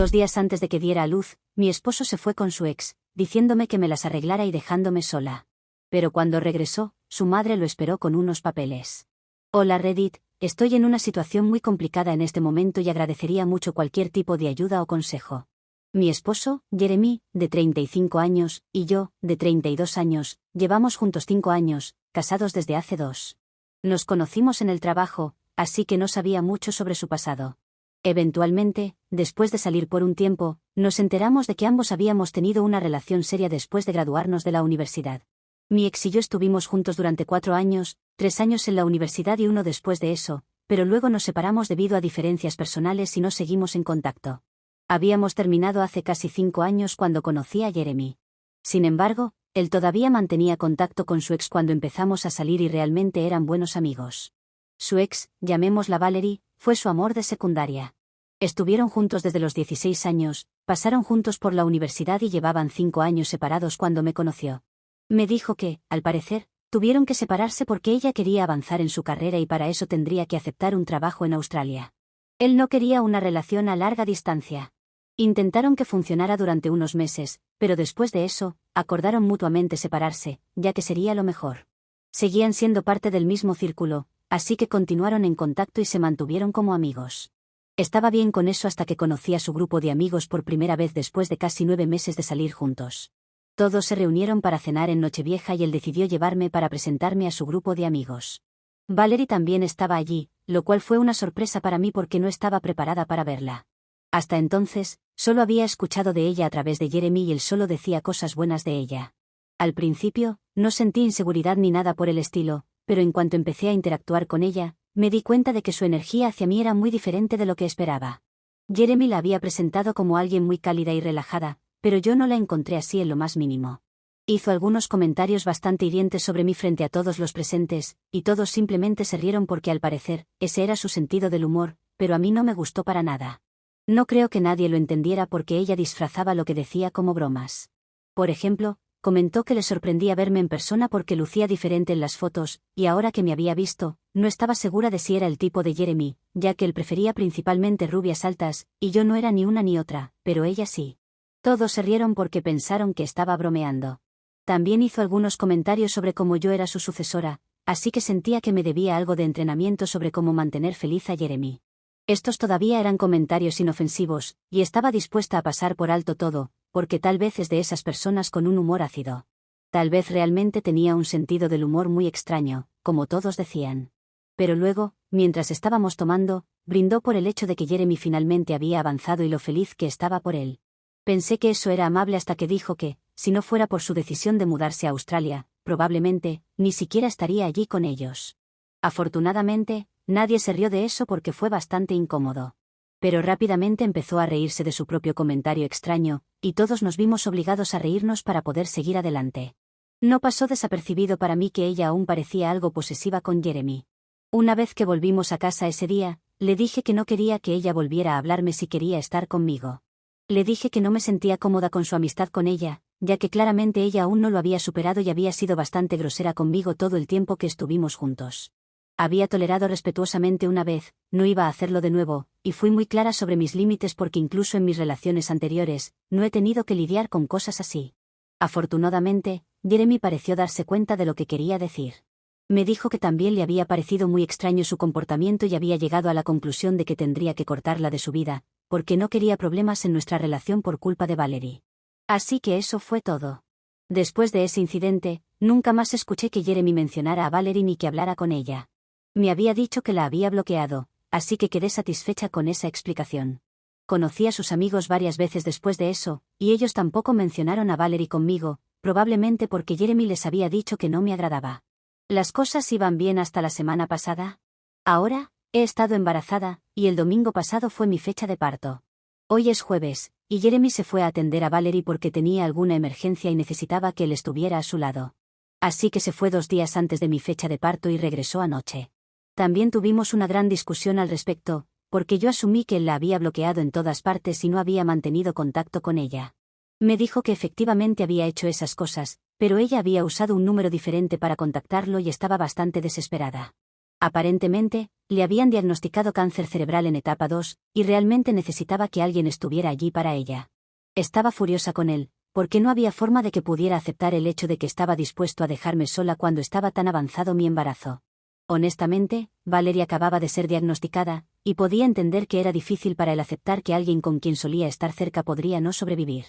2 días antes de que diera a luz, mi esposo se fue con su ex, diciéndome que me las arreglara y dejándome sola. Pero cuando regresó, su madre lo esperó con unos papeles. Hola Reddit, estoy en una situación muy complicada en este momento y agradecería mucho cualquier tipo de ayuda o consejo. Mi esposo, Jeremy, de 35 años, y yo, de 32 años, llevamos juntos 5 años, casados desde hace 2. Nos conocimos en el trabajo, así que no sabía mucho sobre su pasado. Eventualmente, después de salir por un tiempo, nos enteramos de que ambos habíamos tenido una relación seria después de graduarnos de la universidad. Mi ex y yo estuvimos juntos durante 4 años, 3 años en la universidad y 1 después de eso, pero luego nos separamos debido a diferencias personales y no seguimos en contacto. Habíamos terminado hace casi 5 años cuando conocí a Jeremy. Sin embargo, él todavía mantenía contacto con su ex cuando empezamos a salir y realmente eran buenos amigos. Su ex, llamémosla Valerie, fue su amor de secundaria. Estuvieron juntos desde los 16 años, pasaron juntos por la universidad y llevaban 5 años separados cuando me conoció. Me dijo que, al parecer, tuvieron que separarse porque ella quería avanzar en su carrera y para eso tendría que aceptar un trabajo en Australia. Él no quería una relación a larga distancia. Intentaron que funcionara durante unos meses, pero después de eso, acordaron mutuamente separarse, ya que sería lo mejor. Seguían siendo parte del mismo círculo, así que continuaron en contacto y se mantuvieron como amigos. Estaba bien con eso hasta que conocí a su grupo de amigos por primera vez después de casi 9 meses de salir juntos. Todos se reunieron para cenar en Nochevieja y él decidió llevarme para presentarme a su grupo de amigos. Valerie también estaba allí, lo cual fue una sorpresa para mí porque no estaba preparada para verla. Hasta entonces, solo había escuchado de ella a través de Jeremy y él solo decía cosas buenas de ella. Al principio, no sentí inseguridad ni nada por el estilo, pero en cuanto empecé a interactuar con ella, me di cuenta de que su energía hacia mí era muy diferente de lo que esperaba. Jeremy la había presentado como alguien muy cálida y relajada, pero yo no la encontré así en lo más mínimo. Hizo algunos comentarios bastante hirientes sobre mí frente a todos los presentes, y todos simplemente se rieron porque al parecer, ese era su sentido del humor, pero a mí no me gustó para nada. No creo que nadie lo entendiera porque ella disfrazaba lo que decía como bromas. Por ejemplo, comentó que le sorprendía verme en persona porque lucía diferente en las fotos, y ahora que me había visto, no estaba segura de si era el tipo de Jeremy, ya que él prefería principalmente rubias altas, y yo no era ni una ni otra, pero ella sí. Todos se rieron porque pensaron que estaba bromeando. También hizo algunos comentarios sobre cómo yo era su sucesora, así que sentía que me debía algo de entrenamiento sobre cómo mantener feliz a Jeremy. Estos todavía eran comentarios inofensivos, y estaba dispuesta a pasar por alto todo, porque tal vez es de esas personas con un humor ácido. Tal vez realmente tenía un sentido del humor muy extraño, como todos decían. Pero luego, mientras estábamos tomando, brindó por el hecho de que Jeremy finalmente había avanzado y lo feliz que estaba por él. Pensé que eso era amable hasta que dijo que, si no fuera por su decisión de mudarse a Australia, probablemente, ni siquiera estaría allí con ellos. Afortunadamente, nadie se rió de eso porque fue bastante incómodo. Pero rápidamente empezó a reírse de su propio comentario extraño, y todos nos vimos obligados a reírnos para poder seguir adelante. No pasó desapercibido para mí que ella aún parecía algo posesiva con Jeremy. Una vez que volvimos a casa ese día, le dije que no quería que ella volviera a hablarme si quería estar conmigo. Le dije que no me sentía cómoda con su amistad con ella, ya que claramente ella aún no lo había superado y había sido bastante grosera conmigo todo el tiempo que estuvimos juntos. Había tolerado respetuosamente una vez, no iba a hacerlo de nuevo, y fui muy clara sobre mis límites porque incluso en mis relaciones anteriores, no he tenido que lidiar con cosas así. Afortunadamente, Jeremy pareció darse cuenta de lo que quería decir. Me dijo que también le había parecido muy extraño su comportamiento y había llegado a la conclusión de que tendría que cortarla de su vida, porque no quería problemas en nuestra relación por culpa de Valerie. Así que eso fue todo. Después de ese incidente, nunca más escuché que Jeremy mencionara a Valerie ni que hablara con ella. Me había dicho que la había bloqueado, así que quedé satisfecha con esa explicación. Conocí a sus amigos varias veces después de eso, y ellos tampoco mencionaron a Valerie conmigo, probablemente porque Jeremy les había dicho que no me agradaba. ¿Las cosas iban bien hasta la semana pasada? Ahora, he estado embarazada, y el domingo pasado fue mi fecha de parto. Hoy es jueves, y Jeremy se fue a atender a Valerie porque tenía alguna emergencia y necesitaba que él estuviera a su lado. Así que se fue 2 días antes de mi fecha de parto y regresó anoche. También tuvimos una gran discusión al respecto, porque yo asumí que él la había bloqueado en todas partes y no había mantenido contacto con ella. Me dijo que efectivamente había hecho esas cosas, pero ella había usado un número diferente para contactarlo y estaba bastante desesperada. Aparentemente, le habían diagnosticado cáncer cerebral en etapa 2, y realmente necesitaba que alguien estuviera allí para ella. Estaba furiosa con él, porque no había forma de que pudiera aceptar el hecho de que estaba dispuesto a dejarme sola cuando estaba tan avanzado mi embarazo. Honestamente, Valerie acababa de ser diagnosticada, y podía entender que era difícil para él aceptar que alguien con quien solía estar cerca podría no sobrevivir.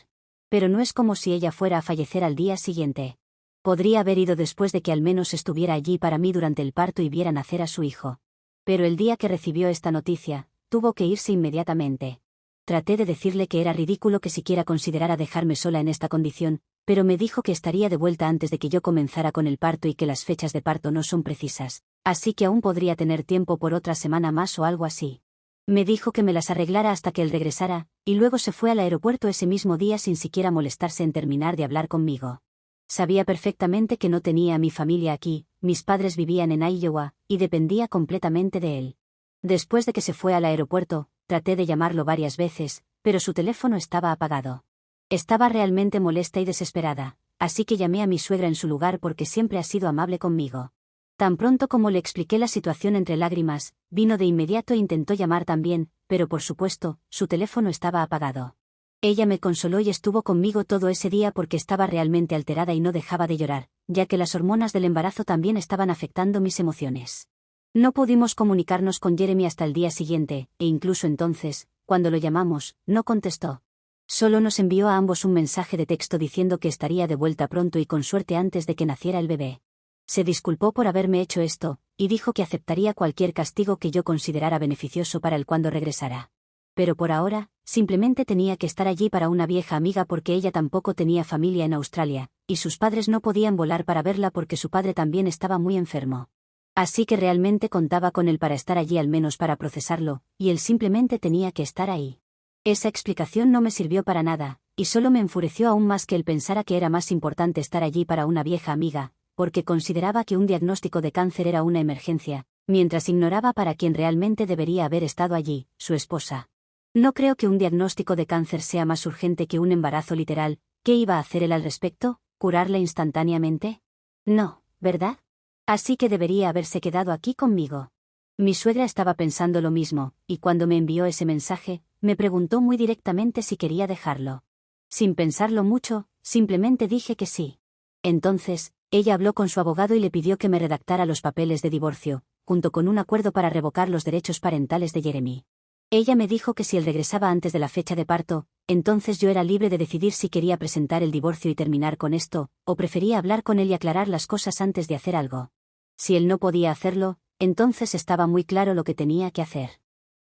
Pero no es como si ella fuera a fallecer al día siguiente. Podría haber ido después de que al menos estuviera allí para mí durante el parto y viera nacer a su hijo. Pero el día que recibió esta noticia, tuvo que irse inmediatamente. Traté de decirle que era ridículo que siquiera considerara dejarme sola en esta condición, pero me dijo que estaría de vuelta antes de que yo comenzara con el parto y que las fechas de parto no son precisas, así que aún podría tener tiempo por otra semana más o algo así. Me dijo que me las arreglara hasta que él regresara, y luego se fue al aeropuerto ese mismo día sin siquiera molestarse en terminar de hablar conmigo. Sabía perfectamente que no tenía a mi familia aquí, mis padres vivían en Iowa, y dependía completamente de él. Después de que se fue al aeropuerto, traté de llamarlo varias veces, pero su teléfono estaba apagado. Estaba realmente molesta y desesperada, así que llamé a mi suegra en su lugar porque siempre ha sido amable conmigo. Tan pronto como le expliqué la situación entre lágrimas, vino de inmediato e intentó llamar también, pero por supuesto, su teléfono estaba apagado. Ella me consoló y estuvo conmigo todo ese día porque estaba realmente alterada y no dejaba de llorar, ya que las hormonas del embarazo también estaban afectando mis emociones. No pudimos comunicarnos con Jeremy hasta el día siguiente, e incluso entonces, cuando lo llamamos, no contestó. Solo nos envió a ambos un mensaje de texto diciendo que estaría de vuelta pronto y con suerte antes de que naciera el bebé. Se disculpó por haberme hecho esto, y dijo que aceptaría cualquier castigo que yo considerara beneficioso para él cuando regresara. Pero por ahora, simplemente tenía que estar allí para una vieja amiga porque ella tampoco tenía familia en Australia, y sus padres no podían volar para verla porque su padre también estaba muy enfermo. Así que realmente contaba con él para estar allí al menos para procesarlo, y él simplemente tenía que estar ahí. Esa explicación no me sirvió para nada, y solo me enfureció aún más que él pensara que era más importante estar allí para una vieja amiga, porque consideraba que un diagnóstico de cáncer era una emergencia, mientras ignoraba para quien realmente debería haber estado allí, su esposa. No creo que un diagnóstico de cáncer sea más urgente que un embarazo literal. ¿Qué iba a hacer él al respecto? ¿Curarle instantáneamente? No, ¿verdad? Así que debería haberse quedado aquí conmigo. Mi suegra estaba pensando lo mismo, y cuando me envió ese mensaje, me preguntó muy directamente si quería dejarlo. Sin pensarlo mucho, simplemente dije que sí. Entonces, ella habló con su abogado y le pidió que me redactara los papeles de divorcio, junto con un acuerdo para revocar los derechos parentales de Jeremy. Ella me dijo que si él regresaba antes de la fecha de parto, entonces yo era libre de decidir si quería presentar el divorcio y terminar con esto, o prefería hablar con él y aclarar las cosas antes de hacer algo. Si él no podía hacerlo, entonces estaba muy claro lo que tenía que hacer.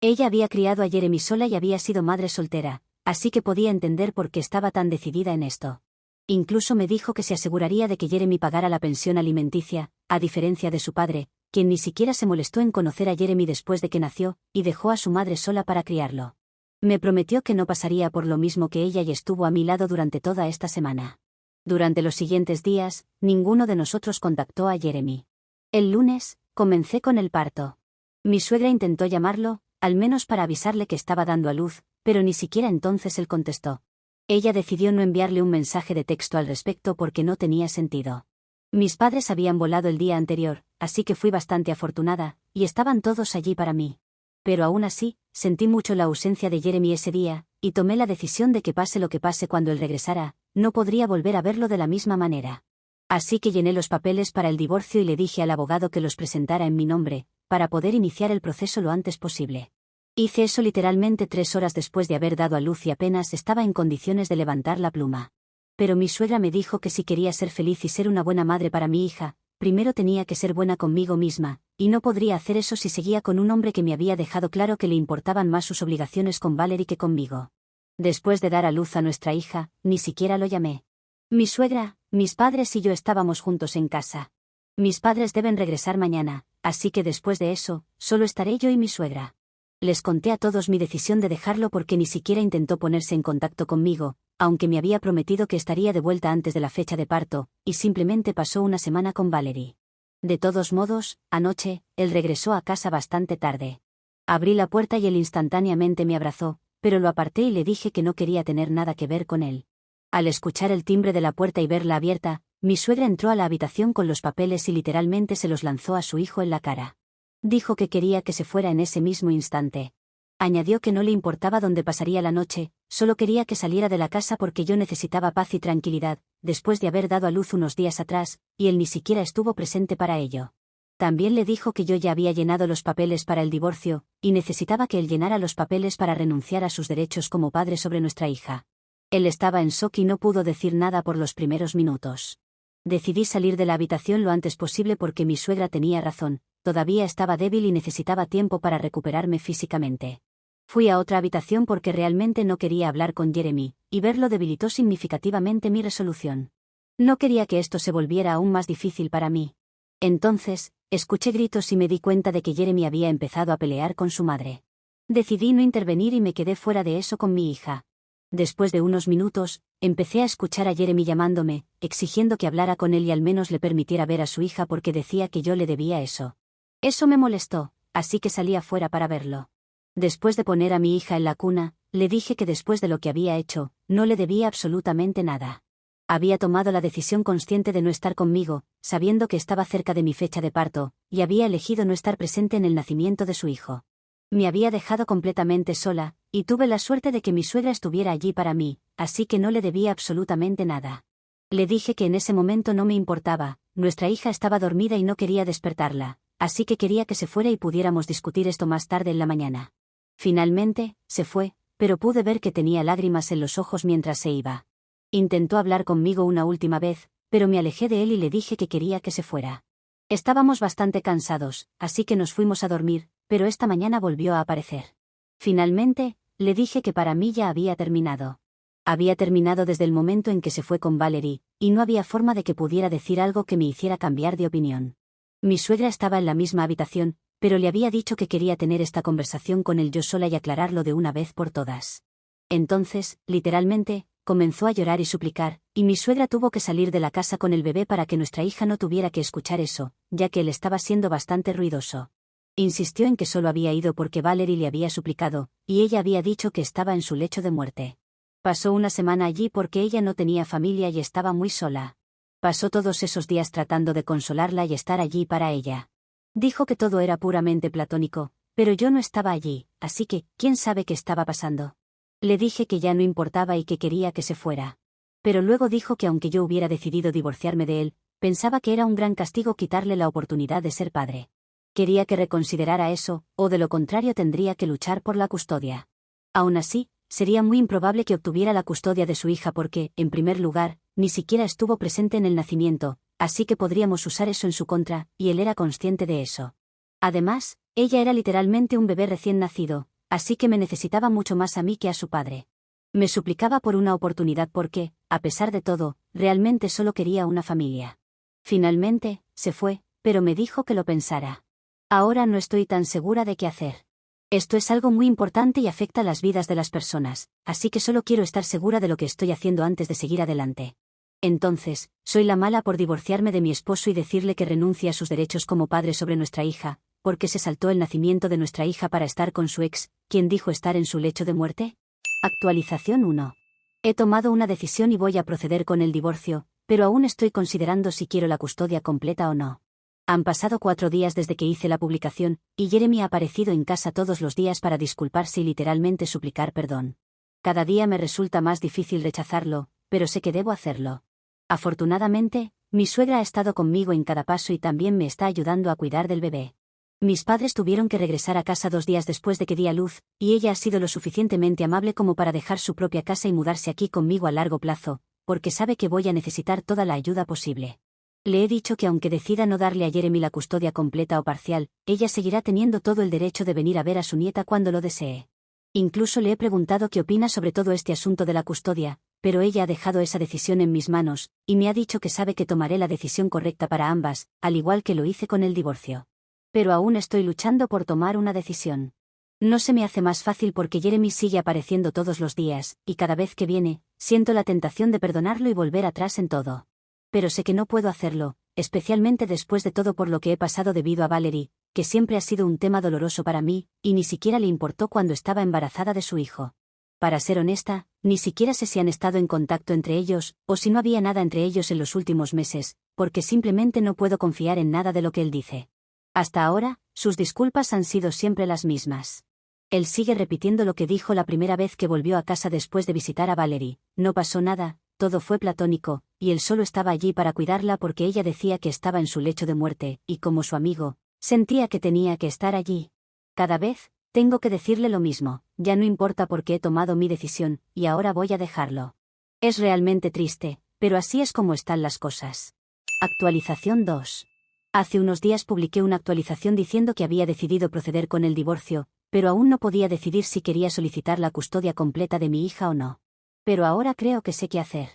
Ella había criado a Jeremy sola y había sido madre soltera, así que podía entender por qué estaba tan decidida en esto. Incluso me dijo que se aseguraría de que Jeremy pagara la pensión alimenticia, a diferencia de su padre, quien ni siquiera se molestó en conocer a Jeremy después de que nació, y dejó a su madre sola para criarlo. Me prometió que no pasaría por lo mismo que ella y estuvo a mi lado durante toda esta semana. Durante los siguientes días, ninguno de nosotros contactó a Jeremy. El lunes, comencé con el parto. Mi suegra intentó llamarlo, al menos para avisarle que estaba dando a luz, pero ni siquiera entonces él contestó. Ella decidió no enviarle un mensaje de texto al respecto porque no tenía sentido. Mis padres habían volado el día anterior, así que fui bastante afortunada, y estaban todos allí para mí. Pero aún así, sentí mucho la ausencia de Jeremy ese día, y tomé la decisión de que pase lo que pase cuando él regresara, no podría volver a verlo de la misma manera. Así que llené los papeles para el divorcio y le dije al abogado que los presentara en mi nombre, para poder iniciar el proceso lo antes posible. Hice eso literalmente 3 horas después de haber dado a luz y apenas estaba en condiciones de levantar la pluma. Pero mi suegra me dijo que si quería ser feliz y ser una buena madre para mi hija, primero tenía que ser buena conmigo misma, y no podría hacer eso si seguía con un hombre que me había dejado claro que le importaban más sus obligaciones con Valerie que conmigo. Después de dar a luz a nuestra hija, ni siquiera lo llamé. Mi suegra, mis padres y yo estábamos juntos en casa. Mis padres deben regresar mañana, así que después de eso, solo estaré yo y mi suegra. Les conté a todos mi decisión de dejarlo porque ni siquiera intentó ponerse en contacto conmigo, aunque me había prometido que estaría de vuelta antes de la fecha de parto, y simplemente pasó una semana con Valerie. De todos modos, anoche, él regresó a casa bastante tarde. Abrí la puerta y él instantáneamente me abrazó, pero lo aparté y le dije que no quería tener nada que ver con él. Al escuchar el timbre de la puerta y verla abierta, mi suegra entró a la habitación con los papeles y literalmente se los lanzó a su hijo en la cara. Dijo que quería que se fuera en ese mismo instante. Añadió que no le importaba dónde pasaría la noche, solo quería que saliera de la casa porque yo necesitaba paz y tranquilidad, después de haber dado a luz unos días atrás, y él ni siquiera estuvo presente para ello. También le dijo que yo ya había llenado los papeles para el divorcio, y necesitaba que él llenara los papeles para renunciar a sus derechos como padre sobre nuestra hija. Él estaba en shock y no pudo decir nada por los primeros minutos. Decidí salir de la habitación lo antes posible porque mi suegra tenía razón, todavía estaba débil y necesitaba tiempo para recuperarme físicamente. Fui a otra habitación porque realmente no quería hablar con Jeremy, y verlo debilitó significativamente mi resolución. No quería que esto se volviera aún más difícil para mí. Entonces, escuché gritos y me di cuenta de que Jeremy había empezado a pelear con su madre. Decidí no intervenir y me quedé fuera de eso con mi hija. Después de unos minutos, empecé a escuchar a Jeremy llamándome, exigiendo que hablara con él y al menos le permitiera ver a su hija porque decía que yo le debía eso. Eso me molestó, así que salí afuera para verlo. Después de poner a mi hija en la cuna, le dije que después de lo que había hecho, no le debía absolutamente nada. Había tomado la decisión consciente de no estar conmigo, sabiendo que estaba cerca de mi fecha de parto, y había elegido no estar presente en el nacimiento de su hijo. Me había dejado completamente sola, y tuve la suerte de que mi suegra estuviera allí para mí, así que no le debía absolutamente nada. Le dije que en ese momento no me importaba, nuestra hija estaba dormida y no quería despertarla, así que quería que se fuera y pudiéramos discutir esto más tarde en la mañana. Finalmente, se fue, pero pude ver que tenía lágrimas en los ojos mientras se iba. Intentó hablar conmigo una última vez, pero me alejé de él y le dije que quería que se fuera. Estábamos bastante cansados, así que nos fuimos a dormir, pero esta mañana volvió a aparecer. Finalmente, le dije que para mí ya había terminado. Había terminado desde el momento en que se fue con Valerie, y no había forma de que pudiera decir algo que me hiciera cambiar de opinión. Mi suegra estaba en la misma habitación, pero le había dicho que quería tener esta conversación con él yo sola y aclararlo de una vez por todas. Entonces, literalmente, comenzó a llorar y suplicar, y mi suegra tuvo que salir de la casa con el bebé para que nuestra hija no tuviera que escuchar eso, ya que él estaba siendo bastante ruidoso. Insistió en que solo había ido porque Valerie le había suplicado, y ella había dicho que estaba en su lecho de muerte. Pasó una semana allí porque ella no tenía familia y estaba muy sola. Pasó todos esos días tratando de consolarla y estar allí para ella. Dijo que todo era puramente platónico, pero yo no estaba allí, así que, ¿quién sabe qué estaba pasando? Le dije que ya no importaba y que quería que se fuera. Pero luego dijo que aunque yo hubiera decidido divorciarme de él, pensaba que era un gran castigo quitarle la oportunidad de ser padre. Quería que reconsiderara eso, o de lo contrario tendría que luchar por la custodia. Aún así, sería muy improbable que obtuviera la custodia de su hija porque, en primer lugar, ni siquiera estuvo presente en el nacimiento, así que podríamos usar eso en su contra, y él era consciente de eso. Además, ella era literalmente un bebé recién nacido, así que me necesitaba mucho más a mí que a su padre. Me suplicaba por una oportunidad porque, a pesar de todo, realmente solo quería una familia. Finalmente, se fue, pero me dijo que lo pensara. Ahora no estoy tan segura de qué hacer. Esto es algo muy importante y afecta las vidas de las personas, así que solo quiero estar segura de lo que estoy haciendo antes de seguir adelante. Entonces, soy la mala por divorciarme de mi esposo y decirle que renuncie a sus derechos como padre sobre nuestra hija, porque se saltó el nacimiento de nuestra hija para estar con su ex, quien dijo estar en su lecho de muerte. Actualización 1. He tomado una decisión y voy a proceder con el divorcio, pero aún estoy considerando si quiero la custodia completa o no. Han pasado 4 días desde que hice la publicación, y Jeremy ha aparecido en casa todos los días para disculparse y literalmente suplicar perdón. Cada día me resulta más difícil rechazarlo, pero sé que debo hacerlo. Afortunadamente, mi suegra ha estado conmigo en cada paso y también me está ayudando a cuidar del bebé. Mis padres tuvieron que regresar a casa 2 días después de que di a luz, y ella ha sido lo suficientemente amable como para dejar su propia casa y mudarse aquí conmigo a largo plazo, porque sabe que voy a necesitar toda la ayuda posible. Le he dicho que aunque decida no darle a Jeremy la custodia completa o parcial, ella seguirá teniendo todo el derecho de venir a ver a su nieta cuando lo desee. Incluso le he preguntado qué opina sobre todo este asunto de la custodia, pero ella ha dejado esa decisión en mis manos, y me ha dicho que sabe que tomaré la decisión correcta para ambas, al igual que lo hice con el divorcio. Pero aún estoy luchando por tomar una decisión. No se me hace más fácil porque Jeremy sigue apareciendo todos los días, y cada vez que viene, siento la tentación de perdonarlo y volver atrás en todo. Pero sé que no puedo hacerlo, especialmente después de todo por lo que he pasado debido a Valerie, que siempre ha sido un tema doloroso para mí, y ni siquiera le importó cuando estaba embarazada de su hijo. Para ser honesta, ni siquiera sé si han estado en contacto entre ellos, o si no había nada entre ellos en los últimos meses, porque simplemente no puedo confiar en nada de lo que él dice. Hasta ahora, sus disculpas han sido siempre las mismas. Él sigue repitiendo lo que dijo la primera vez que volvió a casa después de visitar a Valerie: no pasó nada, todo fue platónico, y él solo estaba allí para cuidarla porque ella decía que estaba en su lecho de muerte, y como su amigo, sentía que tenía que estar allí. Cada vez, tengo que decirle lo mismo: ya no importa porque he tomado mi decisión, y ahora voy a dejarlo. Es realmente triste, pero así es como están las cosas. Actualización 2. Hace unos días publiqué una actualización diciendo que había decidido proceder con el divorcio, pero aún no podía decidir si quería solicitar la custodia completa de mi hija o no. Pero ahora creo que sé qué hacer.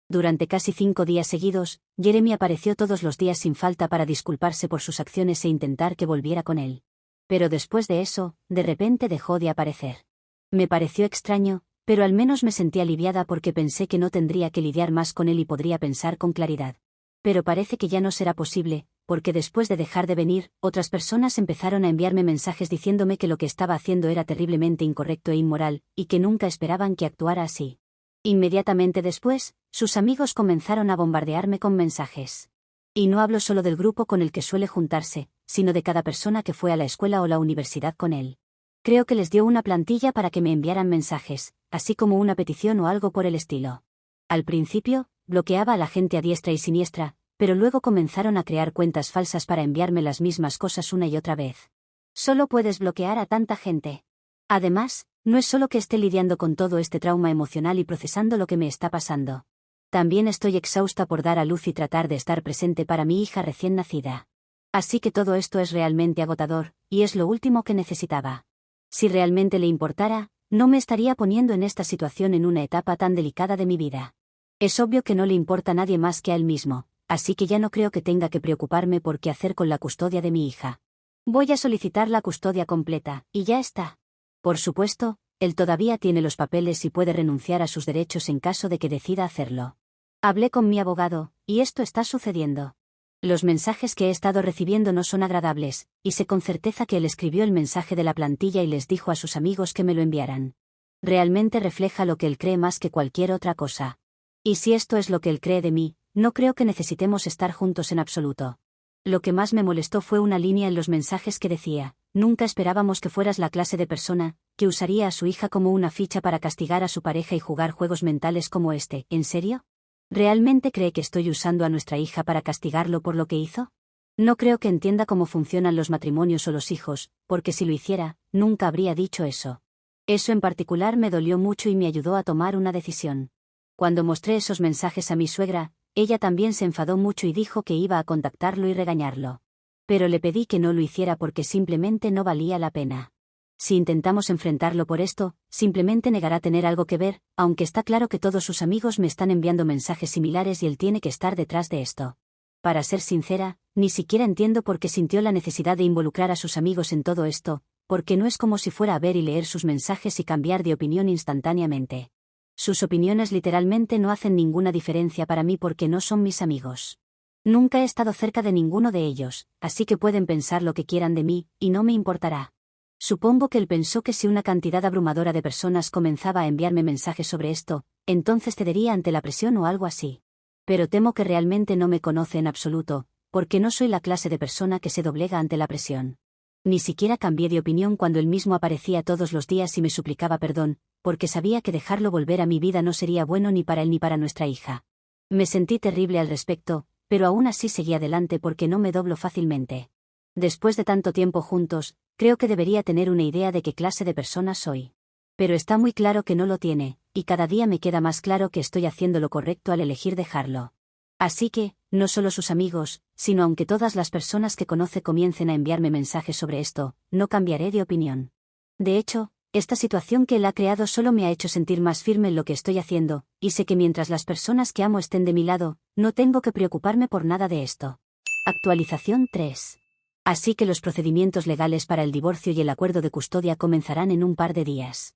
Durante casi 5 días seguidos, Jeremy apareció todos los días sin falta para disculparse por sus acciones e intentar que volviera con él. Pero después de eso, de repente dejó de aparecer. Me pareció extraño, pero al menos me sentí aliviada porque pensé que no tendría que lidiar más con él y podría pensar con claridad. Pero parece que ya no será posible, porque después de dejar de venir, otras personas empezaron a enviarme mensajes diciéndome que lo que estaba haciendo era terriblemente incorrecto e inmoral, y que nunca esperaban que actuara así. Inmediatamente después, sus amigos comenzaron a bombardearme con mensajes. Y no hablo solo del grupo con el que suele juntarse, sino de cada persona que fue a la escuela o la universidad con él. Creo que les dio una plantilla para que me enviaran mensajes, así como una petición o algo por el estilo. Al principio, bloqueaba a la gente a diestra y siniestra, pero luego comenzaron a crear cuentas falsas para enviarme las mismas cosas una y otra vez. Solo puedes bloquear a tanta gente. Además, no es solo que esté lidiando con todo este trauma emocional y procesando lo que me está pasando. También estoy exhausta por dar a luz y tratar de estar presente para mi hija recién nacida. Así que todo esto es realmente agotador, y es lo último que necesitaba. Si realmente le importara, no me estaría poniendo en esta situación en una etapa tan delicada de mi vida. Es obvio que no le importa a nadie más que a él mismo, así que ya no creo que tenga que preocuparme por qué hacer con la custodia de mi hija. Voy a solicitar la custodia completa, y ya está. Por supuesto, él todavía tiene los papeles y puede renunciar a sus derechos en caso de que decida hacerlo. Hablé con mi abogado, y esto está sucediendo. Los mensajes que he estado recibiendo no son agradables, y sé con certeza que él escribió el mensaje de la plantilla y les dijo a sus amigos que me lo enviaran. Realmente refleja lo que él cree más que cualquier otra cosa. Y si esto es lo que él cree de mí, no creo que necesitemos estar juntos en absoluto. Lo que más me molestó fue una línea en los mensajes que decía: nunca esperábamos que fueras la clase de persona que usaría a su hija como una ficha para castigar a su pareja y jugar juegos mentales como este. ¿En serio? ¿Realmente cree que estoy usando a nuestra hija para castigarlo por lo que hizo? No creo que entienda cómo funcionan los matrimonios o los hijos, porque si lo hiciera, nunca habría dicho eso. Eso en particular me dolió mucho y me ayudó a tomar una decisión. Cuando mostré esos mensajes a mi suegra, ella también se enfadó mucho y dijo que iba a contactarlo y regañarlo. Pero le pedí que no lo hiciera porque simplemente no valía la pena. Si intentamos enfrentarlo por esto, simplemente negará tener algo que ver, aunque está claro que todos sus amigos me están enviando mensajes similares y él tiene que estar detrás de esto. Para ser sincera, ni siquiera entiendo por qué sintió la necesidad de involucrar a sus amigos en todo esto, porque no es como si fuera a ver y leer sus mensajes y cambiar de opinión instantáneamente. Sus opiniones literalmente no hacen ninguna diferencia para mí porque no son mis amigos. Nunca he estado cerca de ninguno de ellos, así que pueden pensar lo que quieran de mí, y no me importará. Supongo que él pensó que si una cantidad abrumadora de personas comenzaba a enviarme mensajes sobre esto, entonces cedería ante la presión o algo así. Pero temo que realmente no me conoce en absoluto, porque no soy la clase de persona que se doblega ante la presión. Ni siquiera cambié de opinión cuando él mismo aparecía todos los días y me suplicaba perdón, porque sabía que dejarlo volver a mi vida no sería bueno ni para él ni para nuestra hija. Me sentí terrible al respecto, pero aún así seguí adelante porque no me doblo fácilmente. Después de tanto tiempo juntos, creo que debería tener una idea de qué clase de persona soy. Pero está muy claro que no lo tiene, y cada día me queda más claro que estoy haciendo lo correcto al elegir dejarlo. Así que, no solo sus amigos, sino aunque todas las personas que conoce comiencen a enviarme mensajes sobre esto, no cambiaré de opinión. De hecho, esta situación que él ha creado solo me ha hecho sentir más firme en lo que estoy haciendo, y sé que mientras las personas que amo estén de mi lado, no tengo que preocuparme por nada de esto. Actualización 3. Así que los procedimientos legales para el divorcio y el acuerdo de custodia comenzarán en un par de días.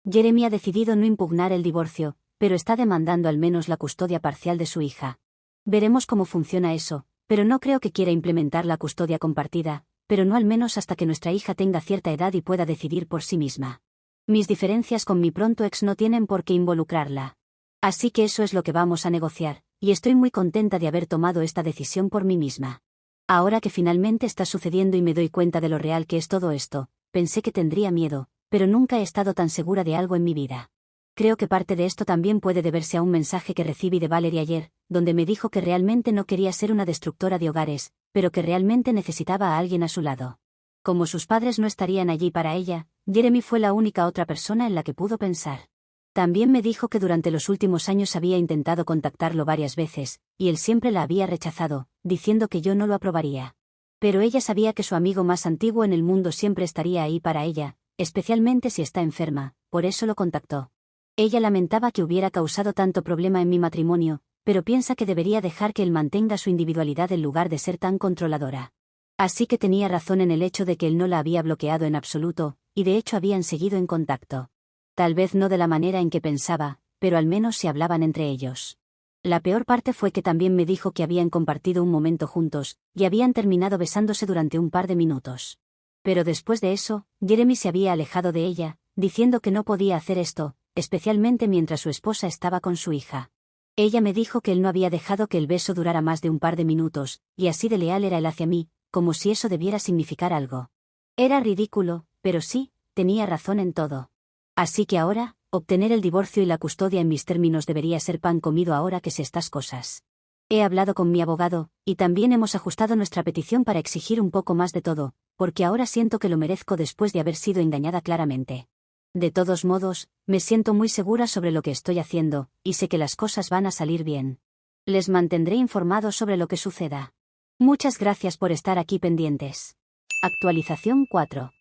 Jeremy ha decidido no impugnar el divorcio, pero está demandando al menos la custodia parcial de su hija. Veremos cómo funciona eso, pero no creo que quiera implementar la custodia compartida, pero no al menos hasta que nuestra hija tenga cierta edad y pueda decidir por sí misma. Mis diferencias con mi pronto ex no tienen por qué involucrarla. Así que eso es lo que vamos a negociar, y estoy muy contenta de haber tomado esta decisión por mí misma. Ahora que finalmente está sucediendo y me doy cuenta de lo real que es todo esto, pensé que tendría miedo, pero nunca he estado tan segura de algo en mi vida. Creo que parte de esto también puede deberse a un mensaje que recibí de Valerie ayer, donde me dijo que realmente no quería ser una destructora de hogares, pero que realmente necesitaba a alguien a su lado. Como sus padres no estarían allí para ella, Jeremy fue la única otra persona en la que pudo pensar. También me dijo que durante los últimos años había intentado contactarlo varias veces, y él siempre la había rechazado, diciendo que yo no lo aprobaría. Pero ella sabía que su amigo más antiguo en el mundo siempre estaría ahí para ella, especialmente si está enferma, por eso lo contactó. Ella lamentaba que hubiera causado tanto problema en mi matrimonio, pero piensa que debería dejar que él mantenga su individualidad en lugar de ser tan controladora. Así que tenía razón en el hecho de que él no la había bloqueado en absoluto, y de hecho habían seguido en contacto. Tal vez no de la manera en que pensaba, pero al menos se hablaban entre ellos. La peor parte fue que también me dijo que habían compartido un momento juntos, y habían terminado besándose durante un par de minutos. Pero después de eso, Jeremy se había alejado de ella, diciendo que no podía hacer esto, especialmente mientras su esposa estaba con su hija. Ella me dijo que él no había dejado que el beso durara más de un par de minutos, y así de leal era él hacia mí, como si eso debiera significar algo. Era ridículo, pero sí, tenía razón en todo. Así que ahora, obtener el divorcio y la custodia en mis términos debería ser pan comido ahora que sé estas cosas. He hablado con mi abogado, y también hemos ajustado nuestra petición para exigir un poco más de todo, porque ahora siento que lo merezco después de haber sido engañada claramente. De todos modos, me siento muy segura sobre lo que estoy haciendo, y sé que las cosas van a salir bien. Les mantendré informados sobre lo que suceda. Muchas gracias por estar aquí pendientes. Actualización 4.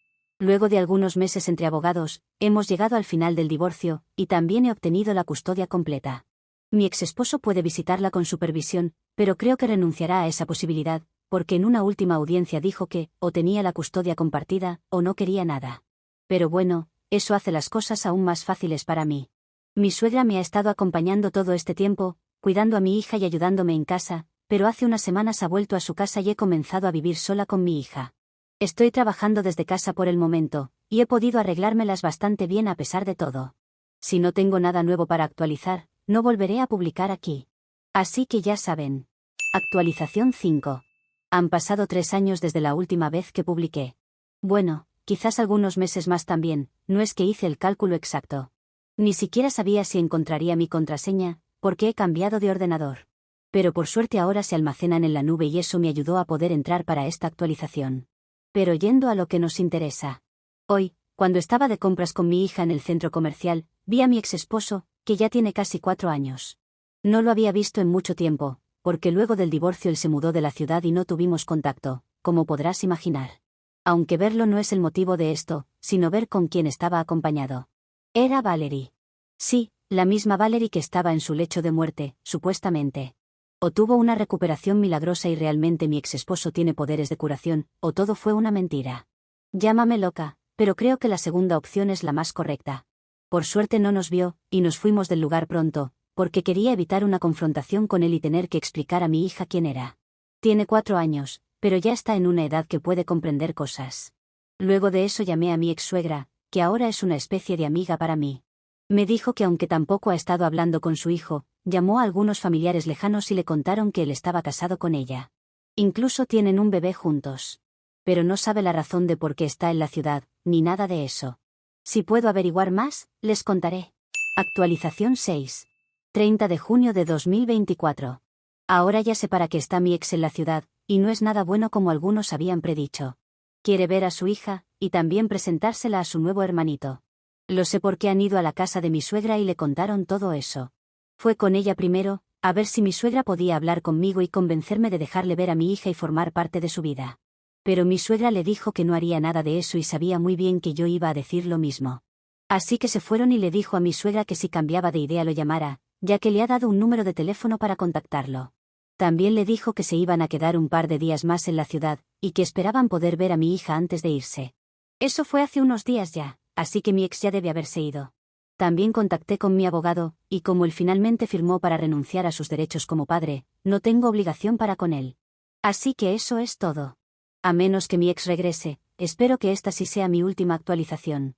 Luego de algunos meses entre abogados, hemos llegado al final del divorcio, y también he obtenido la custodia completa. Mi exesposo puede visitarla con supervisión, pero creo que renunciará a esa posibilidad, porque en una última audiencia dijo que, o tenía la custodia compartida, o no quería nada. Pero bueno, eso hace las cosas aún más fáciles para mí. Mi suegra me ha estado acompañando todo este tiempo, cuidando a mi hija y ayudándome en casa, pero hace unas semanas ha vuelto a su casa y he comenzado a vivir sola con mi hija. Estoy trabajando desde casa por el momento, y he podido arreglármelas bastante bien a pesar de todo. Si no tengo nada nuevo para actualizar, no volveré a publicar aquí. Así que ya saben. Actualización 5. Han pasado 3 años desde la última vez que publiqué. Bueno, quizás algunos meses más también, no es que hice el cálculo exacto. Ni siquiera sabía si encontraría mi contraseña, porque he cambiado de ordenador. Pero por suerte ahora se almacenan en la nube y eso me ayudó a poder entrar para esta actualización. Pero yendo a lo que nos interesa. Hoy, cuando estaba de compras con mi hija en el centro comercial, vi a mi exesposo, que ya tiene casi 4 años. No lo había visto en mucho tiempo, porque luego del divorcio él se mudó de la ciudad y no tuvimos contacto, como podrás imaginar. Aunque verlo no es el motivo de esto, sino ver con quién estaba acompañado. Era Valerie. Sí, la misma Valerie que estaba en su lecho de muerte, supuestamente. O tuvo una recuperación milagrosa y realmente mi exesposo tiene poderes de curación, o todo fue una mentira. Llámame loca, pero creo que la segunda opción es la más correcta. Por suerte no nos vio, y nos fuimos del lugar pronto, porque quería evitar una confrontación con él y tener que explicar a mi hija quién era. Tiene 4 años, pero ya está en una edad que puede comprender cosas. Luego de eso llamé a mi ex-suegra, que ahora es una especie de amiga para mí. Me dijo que aunque tampoco ha estado hablando con su hijo, llamó a algunos familiares lejanos y le contaron que él estaba casado con ella. Incluso tienen un bebé juntos. Pero no sabe la razón de por qué está en la ciudad, ni nada de eso. Si puedo averiguar más, les contaré. Actualización 6. 30 de junio de 2024. Ahora ya sé para qué está mi ex en la ciudad, y no es nada bueno como algunos habían predicho. Quiere ver a su hija, y también presentársela a su nuevo hermanito. Lo sé porque han ido a la casa de mi suegra y le contaron todo eso. Fue con ella primero, a ver si mi suegra podía hablar conmigo y convencerme de dejarle ver a mi hija y formar parte de su vida. Pero mi suegra le dijo que no haría nada de eso y sabía muy bien que yo iba a decir lo mismo. Así que se fueron y le dijo a mi suegra que si cambiaba de idea lo llamara, ya que le ha dado un número de teléfono para contactarlo. También le dijo que se iban a quedar un par de días más en la ciudad, y que esperaban poder ver a mi hija antes de irse. Eso fue hace unos días ya, así que mi ex ya debe haberse ido. También contacté con mi abogado, y como él finalmente firmó para renunciar a sus derechos como padre, no tengo obligación para con él. Así que eso es todo. A menos que mi ex regrese, espero que esta sí sea mi última actualización.